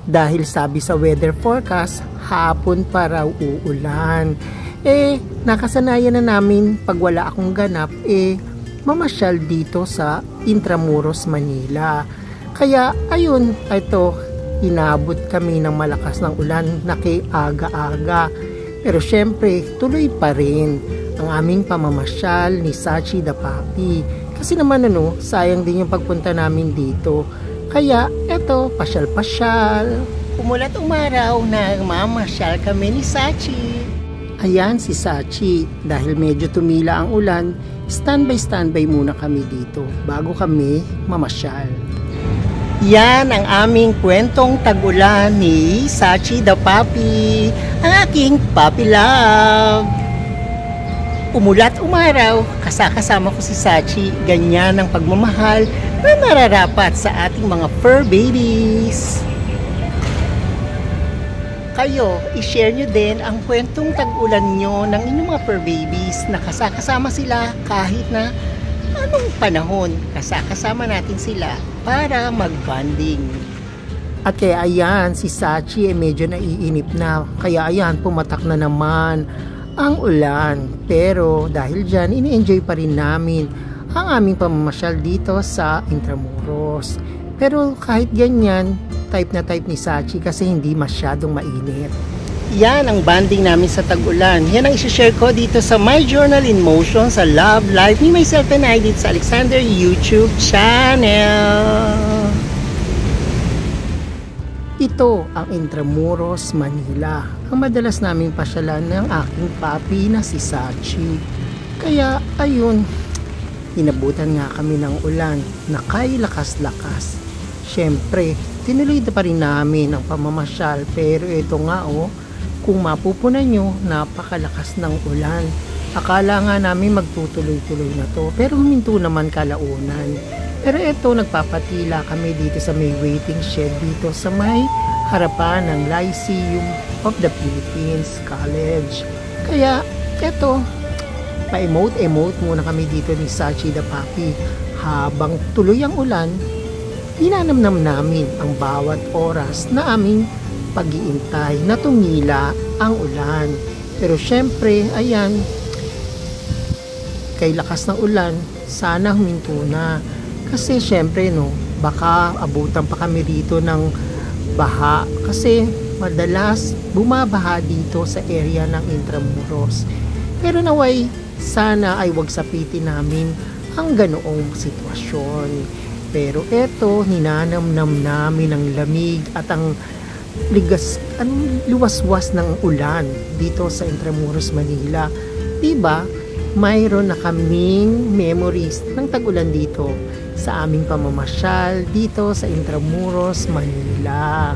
Dahil sabi sa weather forecast, hapon pa raw uulan. Nakasanayan na namin pag wala akong ganap, mamasyal dito sa Intramuros, Manila. Kaya ayun, ito, inabot kami ng malakas ng ulan na aga-aga. Pero syempre, tuloy pa rin ang aming pamamasyal ni Sachi the Puppy. Kasi naman sayang din yung pagpunta namin dito. Kaya eto, pasyal-pasyal. Umulat umaraw na mamasyal kami ni Sachi. Ayan si Sachi, dahil medyo tumila ang ulan, standby muna kami dito bago kami mamasyal. Yan ang aming kwentong tag-ulan ni Sachi the Puppy, ang aking puppy love. Umulat umaraw, kasama ko si Sachi, ganyan ang pagmamahal na nararapat sa ating mga fur babies. Kayo, i-share nyo din ang kwentong tag-ulan nyo ng inyong mga fur babies na kasama sila kahit na anong panahon. Kasama natin sila para mag-bonding. At kaya ayan, si Sachi medyo naiinip na. Kaya ayan, pumatak na naman ang ulan. Pero dahil dyan, ini-enjoy pa rin namin ang aming pamamasyal dito sa Intramuros. Pero kahit ganyan, type na type ni Sachi kasi hindi masyadong mainit. Yan ang banding namin sa tag-ulan. Yan ang isi-share ko dito sa My Journal in Motion sa Love Life ni myself and I dito sa Alexander YouTube channel. Ito ang Intramuros, Manila. Ang madalas naming pasyalan ng aking papi na si Sachi. Kaya ayun, inabutan nga kami ng ulan na kay lakas-lakas. Siyempre, tinuloy na pa rin namin ang pamamasyal, pero ito nga kung mapupunan nyo, napakalakas ng ulan. Akala nga namin magtutuloy-tuloy na to, pero huminto naman kalaunan. Pero ito, nagpapatila kami dito sa may waiting shed dito sa may harapan ng Lyceum of the Philippines College. Kaya ito, pa-emote muna kami dito ni Sachi the Puppy. Habang tuloy ang ulan, dinanamnam namin ang bawat oras na aming pag-iintay na tumila ang ulan. Pero syempre, ayan, kay lakas ng ulan, sana huminto na. Kasi syempre, baka abutan pa kami dito ng baha. Kasi madalas bumabaha dito sa area ng Intramuros. Pero naway, sana ay wag sapitin namin ang ganoong sitwasyon. Pero eto, ninanamnam namin ang lamig at ang luwaswas ng ulan dito sa Intramuros, Manila. Diba, mayroon na kaming memories ng tag-ulan dito sa aming pamamasyal dito sa Intramuros, Manila.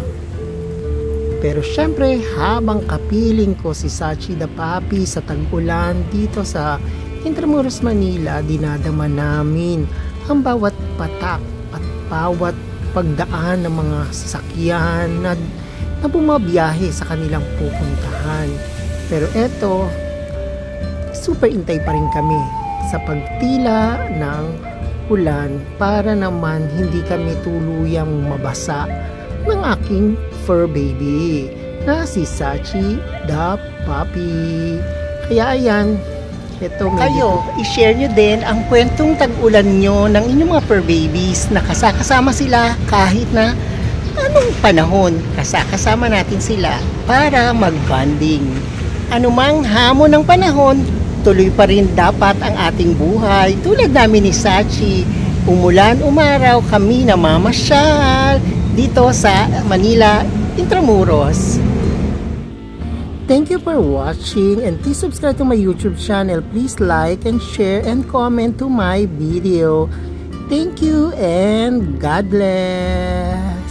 Pero syempre, habang kapiling ko si Sachi the Puppy sa tag-ulan dito sa Intramuros, Manila, dinadama namin ang bawat patak at bawat pagdaan ng mga sasakyan na bumabiyahe sa kanilang pupuntahan. Pero eto, super intay pa rin kami sa pagtila ng ulan para naman hindi kami tuluyang mabasa ng aking fur baby na si Sachi the Puppy. Kaya ayan, ito, kayo, i-share nyo din ang kwentong tag-ulan nyo ng inyong mga fur babies na kasama sila kahit na anong panahon. Kasama natin sila para mag-bonding. Anumang hamon ng panahon, tuloy pa rin dapat ang ating buhay. Tulad namin ni Sachi, umulan, umaraw, kami namamasyal dito sa Manila, Intramuros. Thank you for watching and please subscribe to my YouTube channel. Please like and share and comment to my video. Thank you and God bless.